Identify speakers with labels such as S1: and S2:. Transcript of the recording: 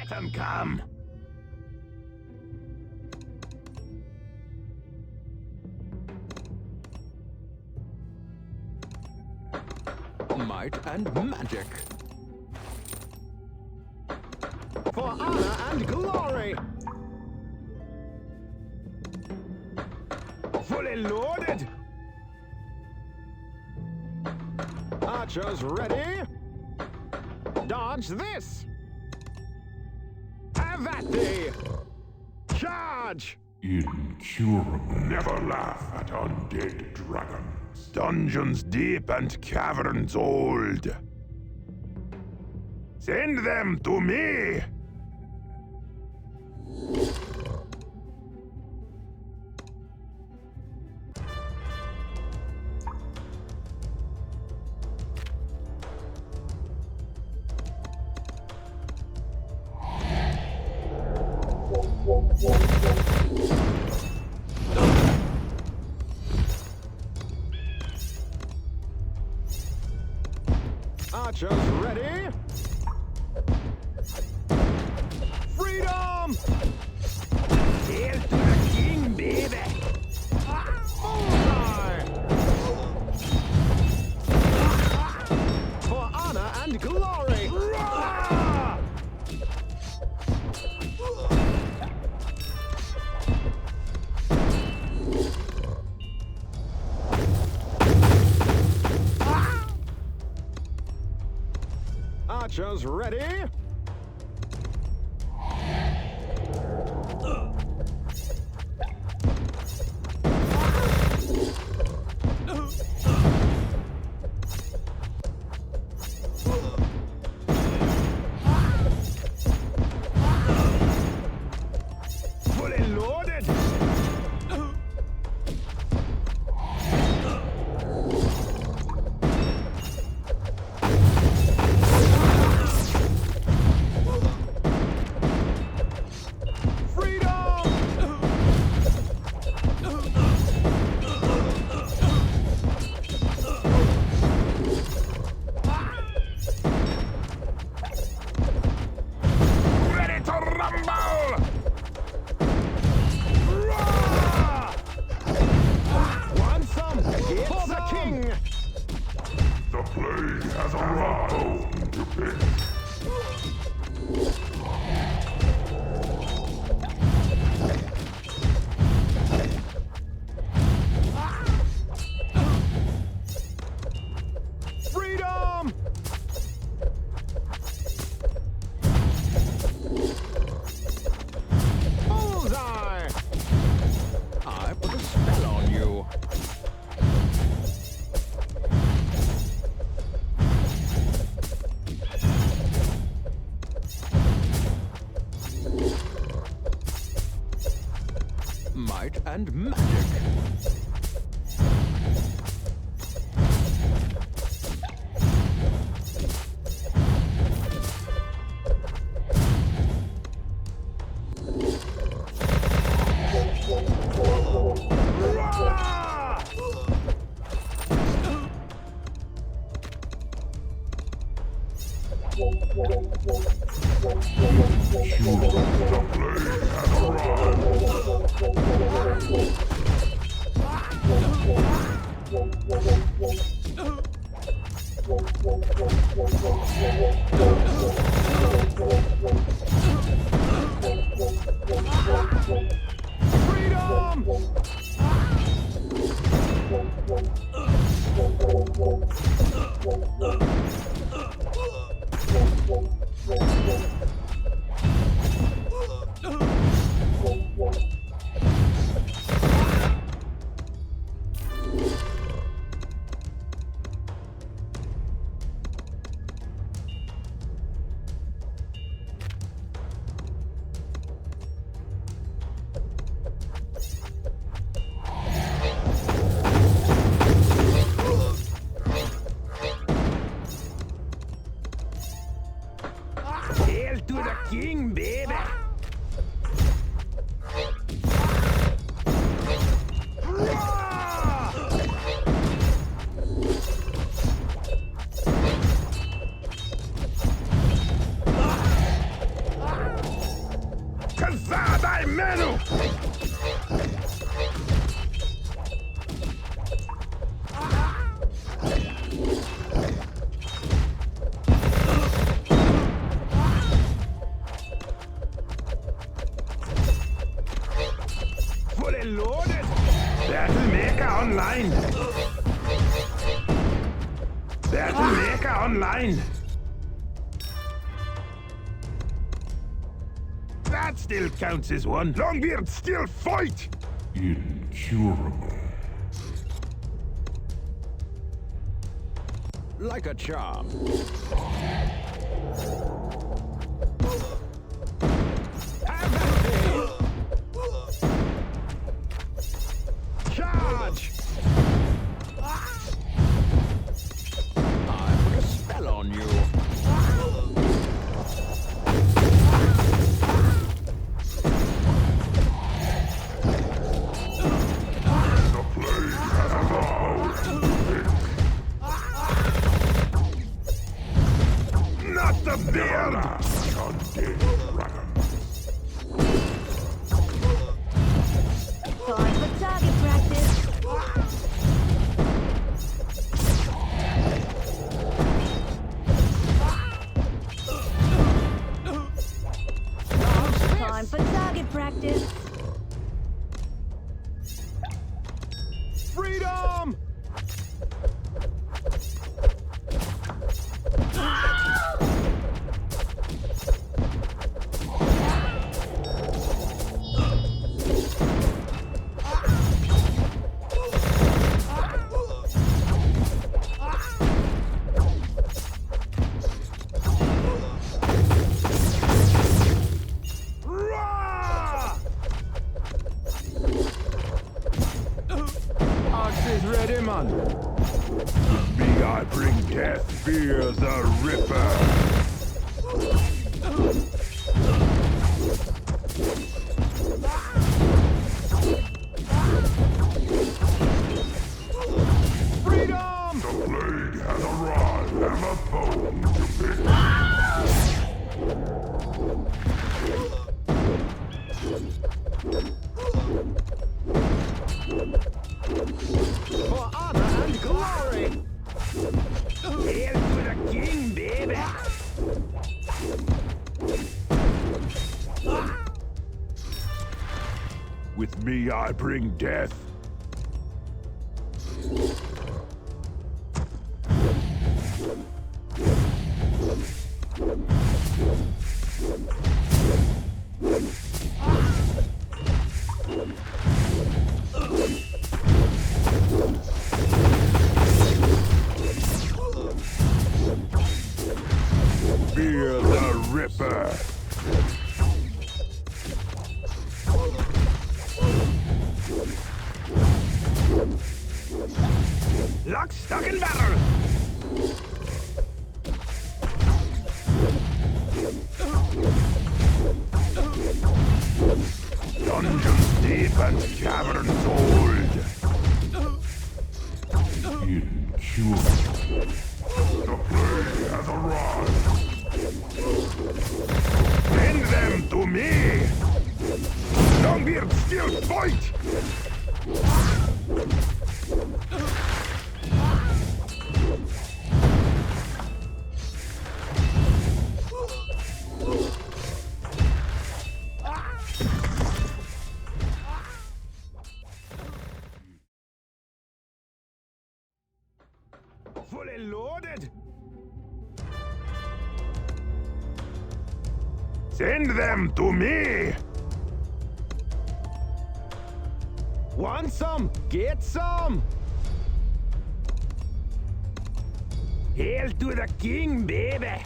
S1: Let them come.
S2: Might and magic.
S3: For honor and glory.
S1: Fully loaded.
S3: Archers ready. Dodge this. Have at thee. Charge.
S4: Incurable. Never laugh at undead dragons.
S1: Dungeons deep and caverns old. Send them to me.
S3: Archers ready. Freedom!
S1: Hail to the king, baby.
S3: Bullseye! For honor and glory.
S1: Roar!
S3: Archers ready.
S1: Fully loaded. Ready to rumble! Roar!
S3: Want some? Get for the king.
S4: The plague has arrived to pick.
S3: Freedom! Bullseye!
S2: I put a spell on you. Might and magic.
S3: Freedom!
S1: Hail to the king, baby. Roar! My medal!
S3: Fully loaded.
S1: Battle Maker online! Battle Maker online! That still counts as one. Longbeard, still fight!
S4: Incurable.
S2: Like a charm.
S3: Charge.
S2: I put a spell on you.
S4: The plague has arrived.
S1: Not the beard!
S4: Undead dragons.
S5: Time for target practice. Time for target practice.
S3: Freedom. Rah! Ox is ready, man.
S1: With me I bring death, fear the Ripper!
S3: Freedom.
S4: The plague has arrived. Have a bone to pick.
S3: For honor and glory.
S1: Hail to the king, baby! With me I bring death. Fear the Ripper! Lock, stock, and barrel! Dungeons deep and caverns old!
S4: Incurable. The plague has arrived.
S1: Send them to me! Longbeard, still fight!
S3: Fully loaded.
S1: Send them to me!
S3: Want some? Get some.
S1: Hail to the king, baby!